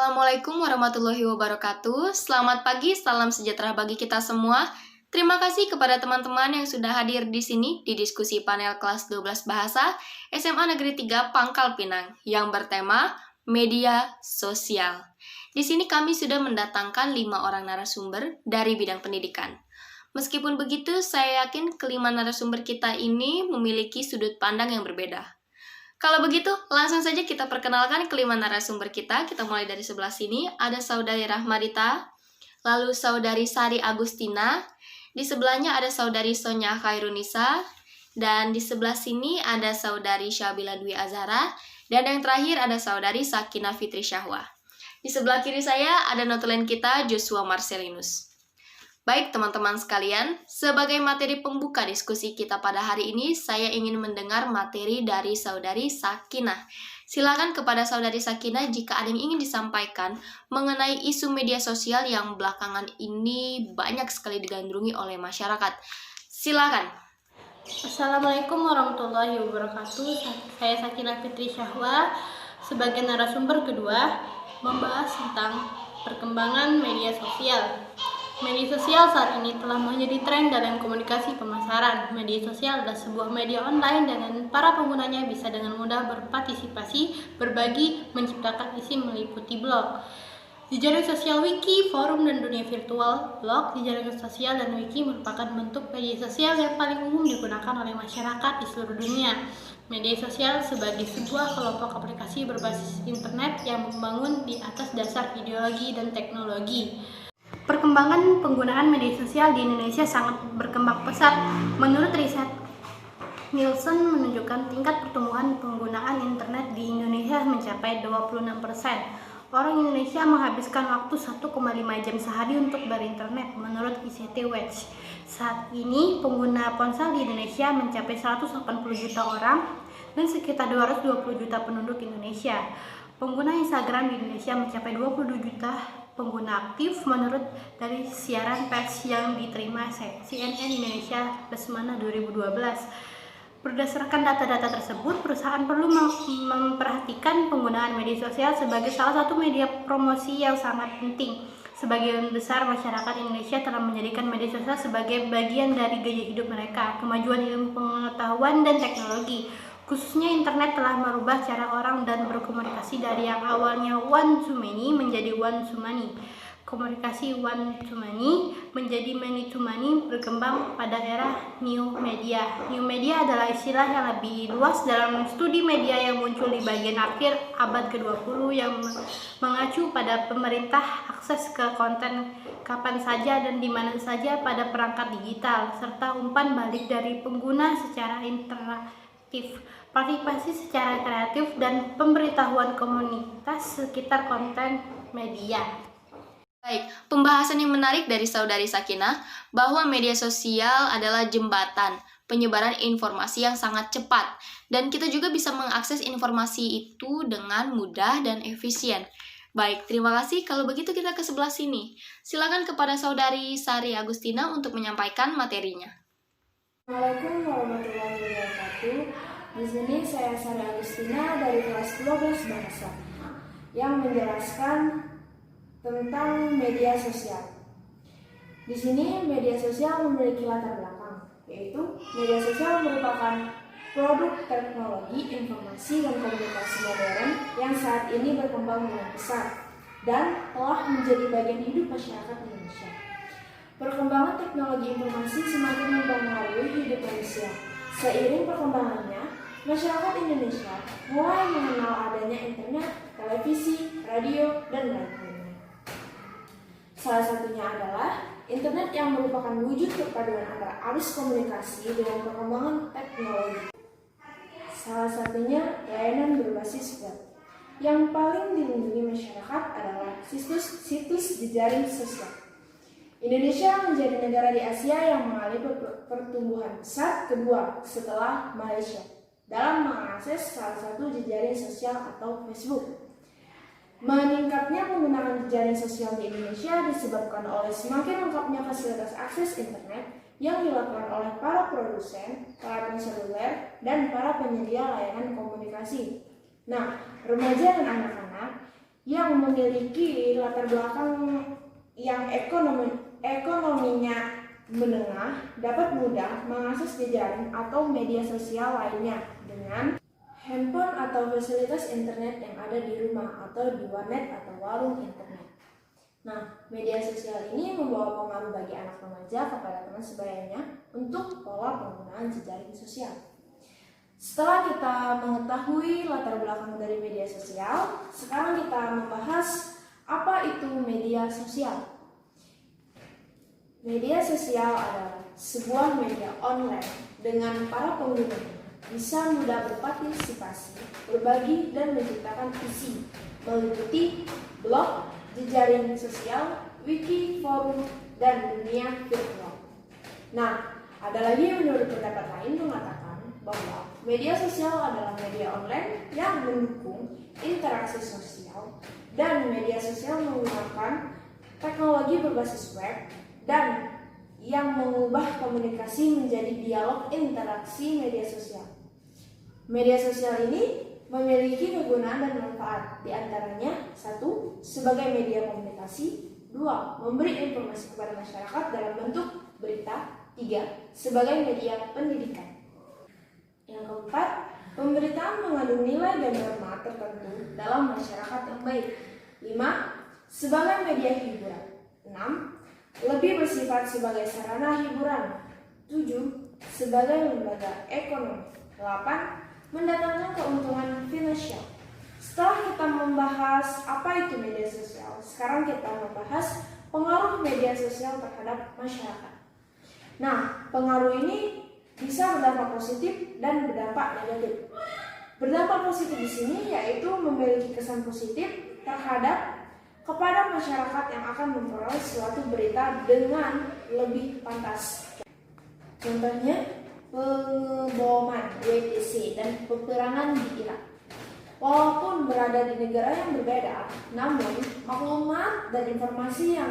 Assalamualaikum warahmatullahi wabarakatuh. Selamat pagi, salam sejahtera bagi kita semua. Terima kasih kepada teman-teman yang sudah hadir di sini di diskusi panel kelas 12 Bahasa SMA Negeri 3 Pangkal Pinang yang bertema media sosial. Di sini kami sudah mendatangkan 5 orang narasumber dari bidang pendidikan. Meskipun begitu, saya yakin kelima narasumber kita ini memiliki sudut pandang yang berbeda. Kalau begitu, langsung saja kita perkenalkan kelima narasumber kita. Kita mulai dari sebelah sini. Ada Saudari Rahmadita, lalu Saudari Sari Agustina, di sebelahnya ada Saudari Sonya Khairunisa, dan di sebelah sini ada Saudari Syabila Dwi Azhara, dan yang terakhir ada Saudari Sakina Fitri Syahwa. Di sebelah kiri saya ada notulen kita Joshua Marcelinus. Baik teman-teman sekalian, sebagai materi pembuka diskusi kita pada hari ini, saya ingin mendengar materi dari Saudari Sakinah. Silakan kepada Saudari Sakinah jika ada yang ingin disampaikan mengenai isu media sosial yang belakangan ini banyak sekali digandrungi oleh masyarakat. Silakan. Assalamualaikum warahmatullahi wabarakatuh. Saya Sakina Fitri Syahwa sebagai narasumber kedua membahas tentang perkembangan media sosial. Media sosial saat ini telah menjadi tren dalam komunikasi pemasaran. Media sosial adalah sebuah media online dan para penggunanya bisa dengan mudah berpartisipasi, berbagi, menciptakan isi meliputi blog, jejaring sosial, wiki, forum, dan dunia virtual. Blog, jejaring sosial, dan wiki merupakan bentuk media sosial yang paling umum digunakan oleh masyarakat di seluruh dunia. Media sosial sebagai sebuah kelompok aplikasi berbasis internet yang membangun di atas dasar ideologi dan teknologi. Perkembangan penggunaan media sosial di Indonesia sangat berkembang pesat. Menurut riset Nielsen menunjukkan tingkat pertumbuhan penggunaan internet di Indonesia mencapai 26%. Orang Indonesia menghabiskan waktu 1,5 jam sehari untuk berinternet menurut ICT Watch. Saat ini pengguna ponsel di Indonesia mencapai 180 juta orang dan sekitar 220 juta penduduk Indonesia. Pengguna Instagram di Indonesia mencapai 22 juta pengguna aktif menurut dari siaran pers yang diterima CNN Indonesia Lesmana 2012. Berdasarkan data-data tersebut, perusahaan perlu memperhatikan penggunaan media sosial sebagai salah satu media promosi yang sangat penting. Sebagian besar masyarakat Indonesia telah menjadikan media sosial sebagai bagian dari gaya hidup mereka. Kemajuan ilmu pengetahuan dan teknologi, khususnya internet, telah merubah cara orang dan berkomunikasi dari yang awalnya one to many menjadi one to many. Komunikasi one to many menjadi many to many berkembang pada era new media. New media adalah istilah yang lebih luas dalam studi media yang muncul di bagian akhir abad ke-20 yang mengacu pada pemerintah akses ke konten kapan saja dan di mana saja pada perangkat digital, serta umpan balik dari pengguna secara interaktif, partisipasi secara kreatif, dan pemberitahuan komunitas sekitar konten media. Baik, pembahasan yang menarik dari Saudari Sakinah bahwa media sosial adalah jembatan penyebaran informasi yang sangat cepat dan kita juga bisa mengakses informasi itu dengan mudah dan efisien. Baik, terima kasih. Kalau begitu kita ke sebelah sini. Silakan kepada Saudari Sari Agustina untuk menyampaikan materinya. Assalamualaikum warahmatullahi wabarakatuh. Di sini saya Sari Agustina dari kelas 12 Bahasa yang menjelaskan tentang media sosial. Di sini media sosial memiliki latar belakang, yaitu media sosial merupakan produk teknologi informasi dan komunikasi modern yang saat ini berkembang dengan pesat dan telah menjadi bagian hidup masyarakat Indonesia. Perkembangan teknologi informasi semakin mempengaruhi hidup manusia. Seiring perkembangannya, masyarakat Indonesia mulai mengenal adanya internet, televisi, radio, dan lain-lain. Salah satunya adalah internet yang merupakan wujud perpaduan antara arus komunikasi dengan perkembangan teknologi. Salah satunya layanan berbasis web. Yang paling dilindungi masyarakat adalah situs jejaring sosial. Indonesia menjadi negara di Asia yang mengalami pertumbuhan pesat kedua setelah Malaysia dalam mengakses salah satu jejaring sosial atau Facebook. Meningkatnya penggunaan jejaring sosial di Indonesia disebabkan oleh semakin lengkapnya fasilitas akses internet yang dilakukan oleh para produsen, telepon seluler, dan para penyedia layanan komunikasi. Nah, remaja dan anak-anak yang memiliki latar belakang yang ekonominya menengah dapat mudah mengakses jejaring atau media sosial lainnya dengan handphone atau fasilitas internet yang ada di rumah atau di warnet atau warung internet. Nah, media sosial ini membawa pengaruh bagi anak remaja kepada teman sebayanya untuk pola penggunaan jejaring sosial. Setelah kita mengetahui latar belakang dari media sosial, sekarang kita membahas apa itu media sosial. Media sosial adalah sebuah media online dengan para penggunanya bisa mudah berpartisipasi, berbagi, dan menciptakan isi, meliputi blog, jejaring sosial, wiki, forum, dan dunia virtual. Nah, ada lagi menurut pendapat lain mengatakan bahwa media sosial adalah media online yang mendukung interaksi sosial, dan media sosial menggunakan teknologi berbasis web dan yang mengubah komunikasi menjadi dialog interaksi media sosial. Media sosial ini memiliki kegunaan dan manfaat, di antaranya 1. Sebagai media komunikasi, 2. Memberi informasi kepada masyarakat dalam bentuk berita, 3. Sebagai media pendidikan. Yang keempat, pemberitaan mengandung nilai dan norma tertentu dalam masyarakat yang baik. 5. Sebagai media hiburan. 6. Lebih bersifat sebagai sarana hiburan. 7. Sebagai lembaga ekonomi. 8. Mendatangkan keuntungan finansial. Setelah kita membahas apa itu media sosial, sekarang kita membahas pengaruh media sosial terhadap masyarakat. Nah, pengaruh ini bisa berdampak positif dan berdampak negatif. Berdampak positif di sini yaitu memiliki kesan positif kepada masyarakat yang akan memperoleh suatu berita dengan lebih pantas. Contohnya, pengeboman WTC dan peperangan di Irak. Walaupun berada di negara yang berbeda, namun maklumat dan informasi yang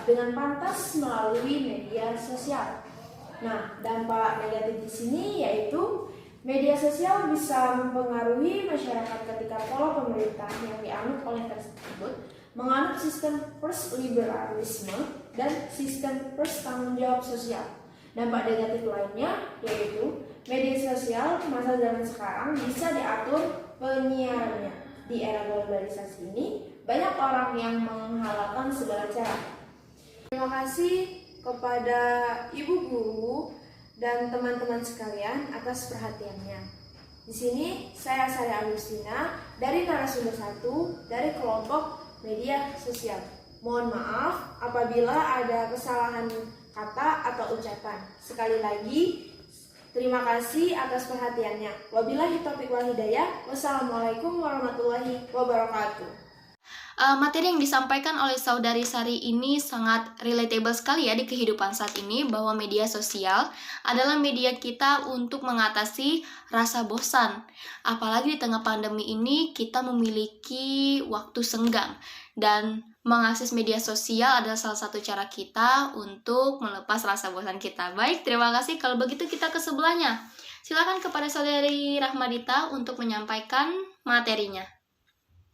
dengan pantas melalui media sosial. Nah, dampak negatif di sini yaitu media sosial bisa mempengaruhi masyarakat ketika pola pemerintah yang dianut oleh tersebut menganut sistem first liberalisme dan sistem first tanggung jawab sosial. Dampak negatif lainnya yaitu media sosial masa zaman sekarang bisa diatur penyiarannya. Di era globalisasi ini, banyak orang yang menghalalkan segala cara. Terima kasih kepada Ibu Guru dan teman-teman sekalian atas perhatiannya. Di sini saya Sari Agustina dari narasumber 1 dari kelompok media sosial. Mohon maaf apabila ada kesalahan kata atau ucapan. Sekali lagi, terima kasih atas perhatiannya. Wabillahi taufiq wal hidayah. Wassalamualaikum warahmatullahi wabarakatuh. Materi yang disampaikan oleh Saudari Sari ini sangat relatable sekali ya di kehidupan saat ini, bahwa media sosial adalah media kita untuk mengatasi rasa bosan. Apalagi di tengah pandemi ini kita memiliki waktu senggang, dan mengakses media sosial adalah salah satu cara kita untuk melepas rasa bosan kita. Baik, terima kasih. Kalau begitu kita ke sebelahnya. Silakan kepada Saudari Rahmadita untuk menyampaikan materinya.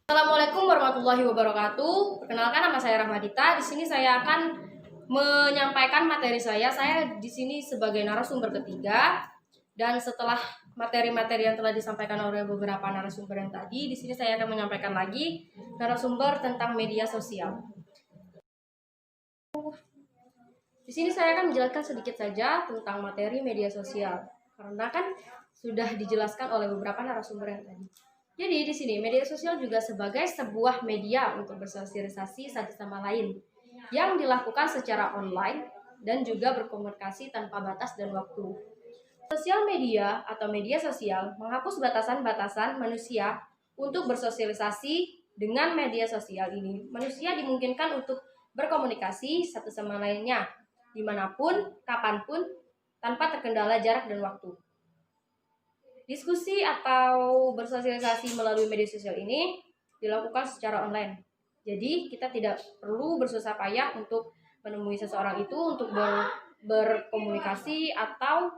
Assalamualaikum warahmatullahi wabarakatuh. Perkenalkan, nama saya Rahmadita. Di sini saya akan menyampaikan materi saya. Saya di sini sebagai narasumber ketiga, dan setelah materi-materi yang telah disampaikan oleh beberapa narasumber yang tadi, di sini saya akan menyampaikan lagi narasumber tentang media sosial. Di sini saya akan menjelaskan sedikit saja tentang materi media sosial, karena kan sudah dijelaskan oleh beberapa narasumber yang tadi. Jadi di sini media sosial juga sebagai sebuah media untuk bersosialisasi satu sama lain yang dilakukan secara online dan juga berkomunikasi tanpa batas dan waktu. Sosial media atau media sosial menghapus batasan-batasan manusia untuk bersosialisasi. Dengan media sosial ini, manusia dimungkinkan untuk berkomunikasi satu sama lainnya dimanapun, kapanpun, tanpa terkendala jarak dan waktu. Diskusi atau bersosialisasi melalui media sosial ini dilakukan secara online. Jadi kita tidak perlu bersusah payah untuk menemui seseorang itu untuk berkomunikasi atau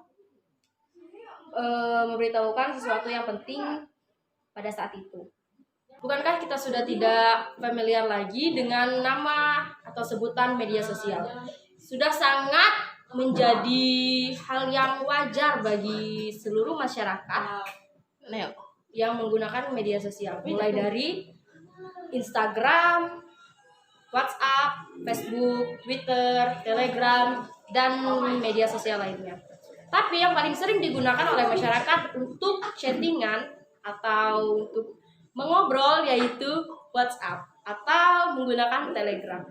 memberitahukan sesuatu yang penting pada saat itu. Bukankah kita sudah tidak familiar lagi dengan nama atau sebutan media sosial? Sudah sangat menjadi hal yang wajar bagi seluruh masyarakat yang menggunakan media sosial, mulai dari Instagram, WhatsApp, Facebook, Twitter, Telegram, dan media sosial lainnya. Tapi yang paling sering digunakan oleh masyarakat untuk chattingan atau untuk mengobrol yaitu WhatsApp atau menggunakan Telegram.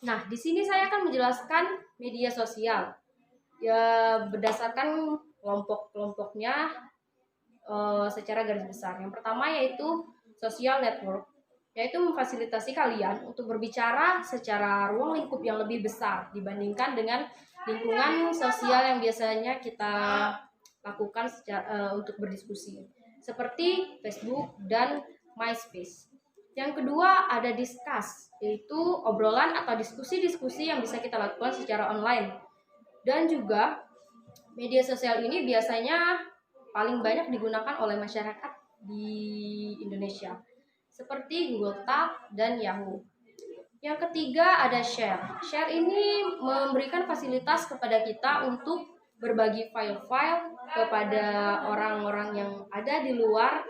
Nah, di sini saya akan menjelaskan media sosial ya berdasarkan kelompok-kelompoknya secara garis besar. Yang pertama yaitu social network, yaitu memfasilitasi kalian untuk berbicara secara ruang lingkup yang lebih besar dibandingkan dengan lingkungan sosial yang biasanya kita lakukan untuk berdiskusi, seperti Facebook dan MySpace. Yang kedua ada Discuss, yaitu obrolan atau diskusi-diskusi yang bisa kita lakukan secara online. Dan juga media sosial ini biasanya paling banyak digunakan oleh masyarakat di Indonesia, seperti Google Talk dan Yahoo. Yang ketiga ada Share. Share ini memberikan fasilitas kepada kita untuk berbagi file-file kepada orang-orang yang ada di luar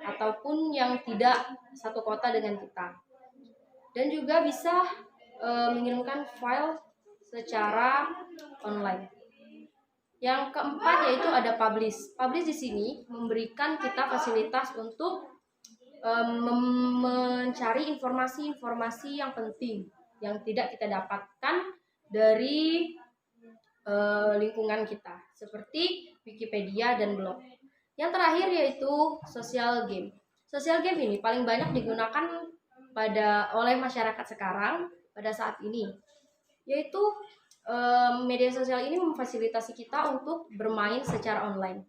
ataupun yang tidak satu kota dengan kita. Dan juga bisa mengirimkan file secara online. Yang keempat yaitu ada Publish. Publish di sini memberikan kita fasilitas untuk mencari informasi-informasi yang penting yang tidak kita dapatkan dari lingkungan kita, seperti Wikipedia dan blog. Yang terakhir yaitu social game. Social game ini paling banyak digunakan oleh masyarakat sekarang pada saat ini, yaitu media sosial ini memfasilitasi kita untuk bermain secara online,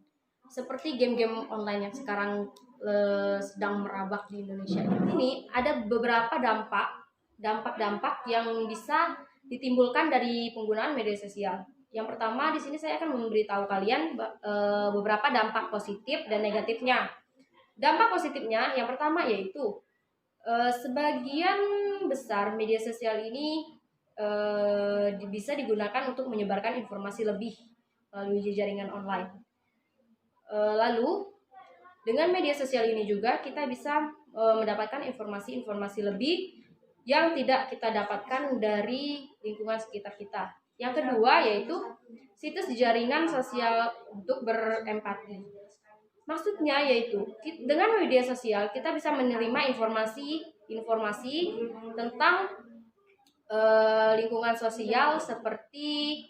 seperti game-game online yang sekarang sedang merabak di Indonesia. Ini ada beberapa dampak yang bisa ditimbulkan dari penggunaan media sosial. Yang pertama, di sini saya akan memberitahu kalian beberapa dampak positif dan negatifnya. Dampak positifnya yang pertama yaitu sebagian besar media sosial ini bisa digunakan untuk menyebarkan informasi lebih melalui jaringan online. Lalu dengan media sosial ini juga kita bisa mendapatkan informasi-informasi lebih yang tidak kita dapatkan dari lingkungan sekitar kita. Yang kedua yaitu situs jaringan sosial untuk berempati. Maksudnya yaitu dengan media sosial kita bisa menerima informasi tentang lingkungan sosial, seperti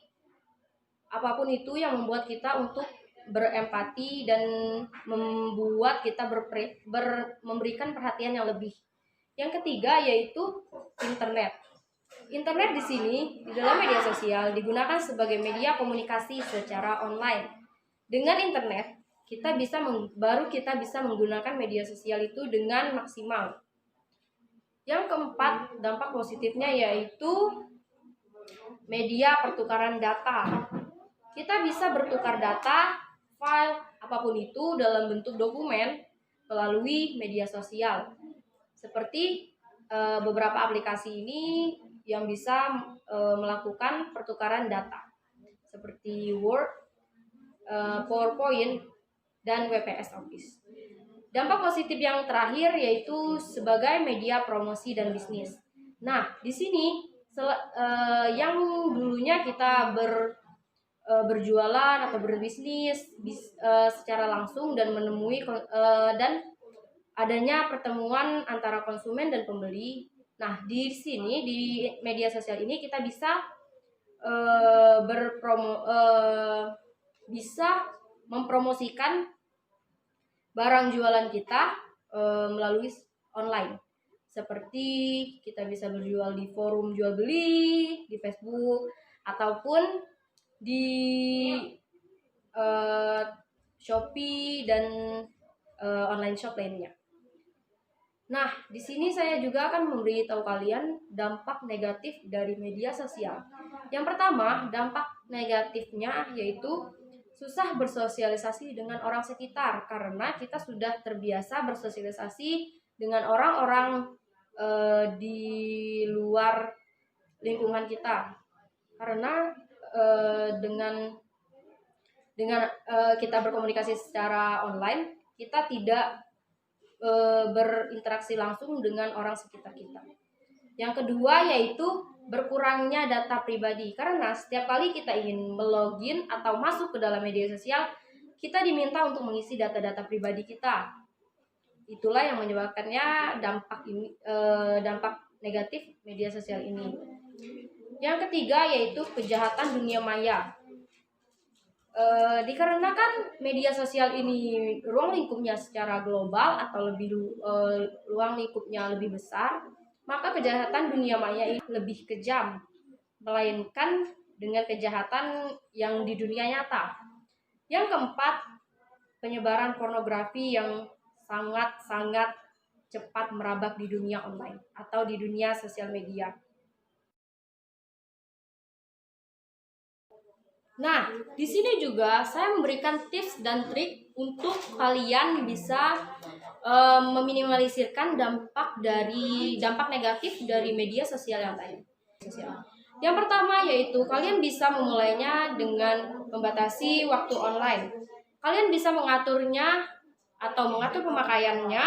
apapun itu yang membuat kita untuk berempati dan membuat kita memberikan perhatian yang lebih. Yang ketiga yaitu internet. Internet di sini di dalam media sosial digunakan sebagai media komunikasi secara online. Dengan internet kita bisa menggunakan media sosial itu dengan maksimal. Yang keempat, dampak positifnya yaitu media pertukaran data. Kita bisa bertukar data, file, apapun itu dalam bentuk dokumen melalui media sosial. Seperti beberapa aplikasi ini yang bisa melakukan pertukaran data, seperti Word, PowerPoint, dan WPS Office. Dampak positif yang terakhir yaitu sebagai media promosi dan bisnis. Nah, di sini yang dulunya kita berjualan atau berbisnis secara langsung dan menemui dan adanya pertemuan antara konsumen dan pembeli. Nah, di sini di media sosial ini kita bisa bisa mempromosikan barang jualan kita melalui online. Seperti kita bisa berjual di forum jual beli, di Facebook, ataupun di Shopee dan online shop lainnya. Nah, di sini saya juga akan memberitahu kalian dampak negatif dari media sosial. Yang pertama, dampak negatifnya yaitu susah bersosialisasi dengan orang sekitar karena kita sudah terbiasa bersosialisasi dengan orang-orang di luar lingkungan kita. Karena dengan kita berkomunikasi secara online, kita tidak berinteraksi langsung dengan orang sekitar kita. Yang kedua yaitu berkurangnya data pribadi, karena setiap kali kita ingin melogin atau masuk ke dalam media sosial, kita diminta untuk mengisi data-data pribadi kita. Itulah yang menyebabkannya dampak negatif media sosial ini. Yang ketiga yaitu kejahatan dunia maya. Dikarenakan media sosial ini ruang lingkupnya secara global atau ruang lingkupnya lebih besar, maka kejahatan dunia maya ini lebih kejam, melainkan dengan kejahatan yang di dunia nyata. Yang keempat, penyebaran pornografi yang sangat-sangat cepat merabak di dunia online atau di dunia sosial media. Nah, di sini juga saya memberikan tips dan trik untuk kalian bisa meminimalisirkan dampak negatif dari media sosial yang lain. Yang pertama yaitu kalian bisa memulainya dengan membatasi waktu online. Kalian bisa mengaturnya atau mengatur pemakaiannya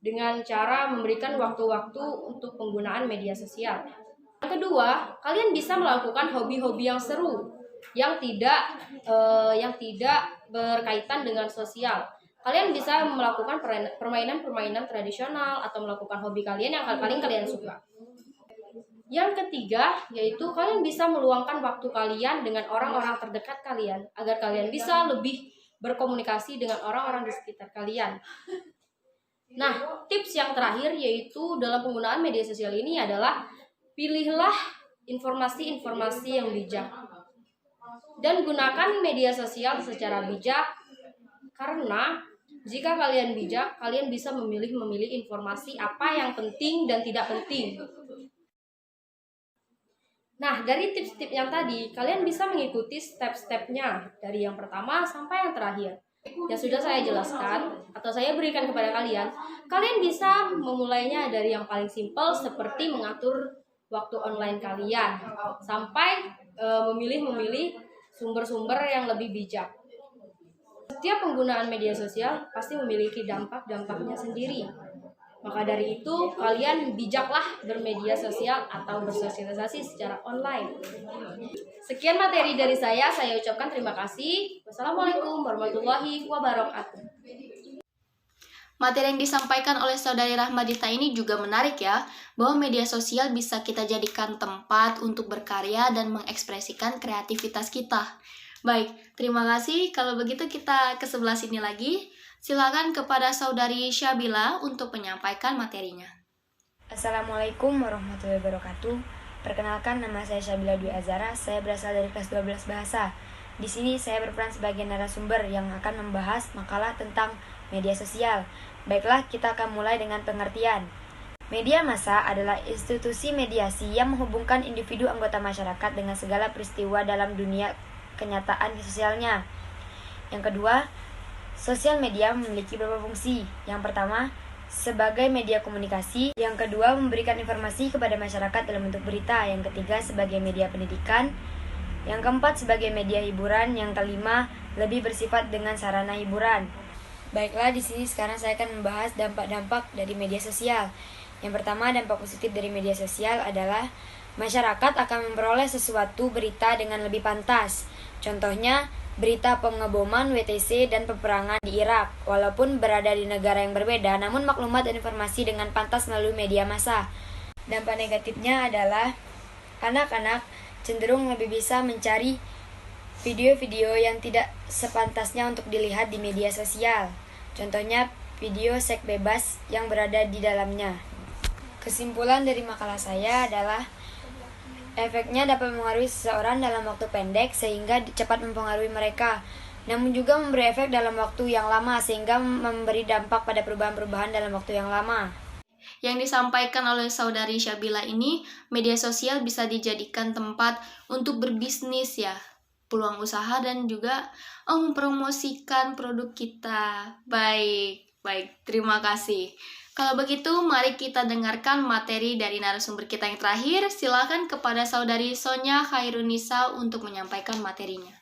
dengan cara memberikan waktu-waktu untuk penggunaan media sosial. Yang kedua, kalian bisa melakukan hobi-hobi yang seru yang tidak berkaitan dengan sosial. Kalian bisa melakukan permainan-permainan tradisional atau melakukan hobi kalian yang paling kalian suka. Yang ketiga, yaitu kalian bisa meluangkan waktu kalian dengan orang-orang terdekat kalian agar kalian bisa lebih berkomunikasi dengan orang-orang di sekitar kalian. Nah, tips yang terakhir yaitu dalam penggunaan media sosial ini adalah pilihlah informasi-informasi yang bijak. Dan gunakan media sosial secara bijak, karena jika kalian bijak, kalian bisa memilih informasi apa yang penting dan tidak penting. Nah, dari tips-tips yang tadi, kalian bisa mengikuti step-stepnya dari yang pertama sampai yang terakhir. Yang sudah saya jelaskan atau saya berikan kepada kalian, kalian bisa memulainya dari yang paling simpel seperti mengatur waktu online kalian sampai memilih sumber-sumber yang lebih bijak. Setiap penggunaan media sosial pasti memiliki dampak-dampaknya sendiri. Maka dari itu, kalian bijaklah bermedia sosial atau bersosialisasi secara online. Sekian materi dari saya ucapkan terima kasih. Wassalamualaikum warahmatullahi wabarakatuh. Materi yang disampaikan oleh Saudari Rahmadita ini juga menarik ya, bahwa media sosial bisa kita jadikan tempat untuk berkarya dan mengekspresikan kreativitas kita. Baik, terima kasih. Kalau begitu kita ke sebelah sini lagi. Silakan kepada Saudari Syabila untuk menyampaikan materinya. Assalamualaikum warahmatullahi wabarakatuh. Perkenalkan, nama saya Syabila Dwi Azara. Saya berasal dari kelas 12 bahasa. Di sini saya berperan sebagai narasumber yang akan membahas makalah tentang media sosial. Baiklah, kita akan mulai dengan pengertian. Media massa adalah institusi mediasi yang menghubungkan individu anggota masyarakat dengan segala peristiwa dalam dunia kenyataan sosialnya. Yang kedua, sosial media memiliki beberapa fungsi. Yang pertama, sebagai media komunikasi. Yang kedua, memberikan informasi kepada masyarakat dalam bentuk berita. Yang ketiga, sebagai media pendidikan. Yang keempat, sebagai media hiburan. Yang kelima, lebih bersifat dengan sarana hiburan. Baiklah, di sini sekarang saya akan membahas dampak-dampak dari media sosial. Yang pertama, dampak positif dari media sosial adalah masyarakat akan memperoleh sesuatu berita dengan lebih pantas. Contohnya, berita pengeboman WTC dan peperangan di Irak. Walaupun berada di negara yang berbeda, namun maklumat dan informasi dengan pantas melalui media massa. Dampak negatifnya adalah anak-anak cenderung lebih bisa mencari video-video yang tidak sepantasnya untuk dilihat di media sosial. Contohnya, video seks bebas yang berada di dalamnya. Kesimpulan dari makalah saya adalah efeknya dapat mempengaruhi seseorang dalam waktu pendek sehingga cepat mempengaruhi mereka, namun juga memberi efek dalam waktu yang lama sehingga memberi dampak pada perubahan-perubahan dalam waktu yang lama. Yang disampaikan oleh Saudari Syabila ini, media sosial bisa dijadikan tempat untuk berbisnis ya. peluang usaha dan juga mempromosikan produk kita. Baik, terima kasih. Kalau begitu, mari kita dengarkan materi dari narasumber kita yang terakhir. Silakan kepada Saudari Sonya Khairunisa untuk menyampaikan materinya.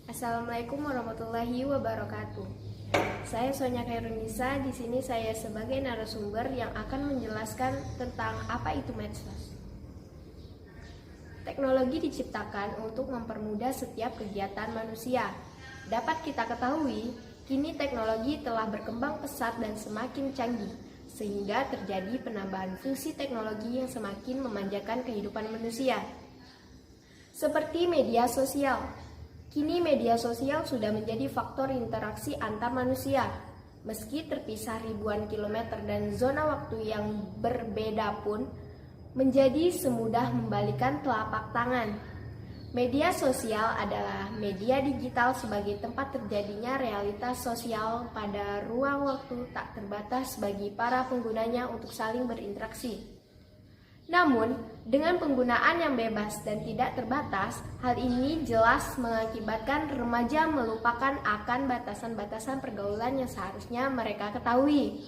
Assalamualaikum warahmatullahi wabarakatuh. Saya Sonya Khairunisa. Di sini saya sebagai narasumber yang akan menjelaskan tentang apa itu medsos. Teknologi diciptakan untuk mempermudah setiap kegiatan manusia. Dapat kita ketahui, kini teknologi telah berkembang pesat dan semakin canggih, sehingga terjadi penambahan fungsi teknologi yang semakin memanjakan kehidupan manusia. Seperti media sosial. Kini media sosial sudah menjadi faktor interaksi antar manusia. Meski terpisah ribuan kilometer dan zona waktu yang berbeda pun, menjadi semudah membalikan telapak tangan. Media sosial adalah media digital sebagai tempat terjadinya realitas sosial pada ruang waktu tak terbatas bagi para penggunanya untuk saling berinteraksi. Namun, dengan penggunaan yang bebas dan tidak terbatas, hal ini jelas mengakibatkan remaja melupakan akan batasan-batasan pergaulan yang seharusnya mereka ketahui.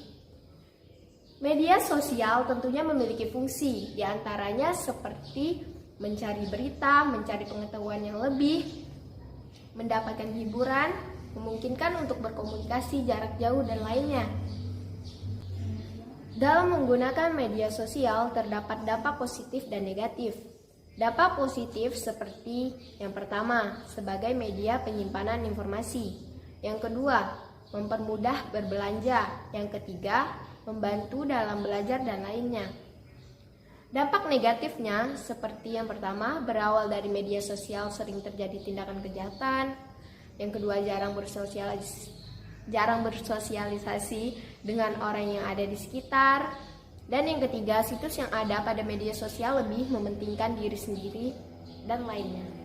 Media sosial tentunya memiliki fungsi, diantaranya seperti mencari berita, mencari pengetahuan yang lebih, mendapatkan hiburan, memungkinkan untuk berkomunikasi jarak jauh, dan lainnya. Dalam menggunakan media sosial terdapat dampak positif dan negatif. Dampak positif seperti yang pertama, sebagai media penyimpanan informasi. Yang kedua, mempermudah berbelanja. Yang ketiga, membantu dalam belajar dan lainnya. Dampak negatifnya seperti yang pertama, berawal dari media sosial sering terjadi tindakan kejahatan. Yang kedua, jarang bersosialisasi dengan orang yang ada di sekitar. Dan yang ketiga, situs yang ada pada media sosial lebih mementingkan diri sendiri dan lainnya.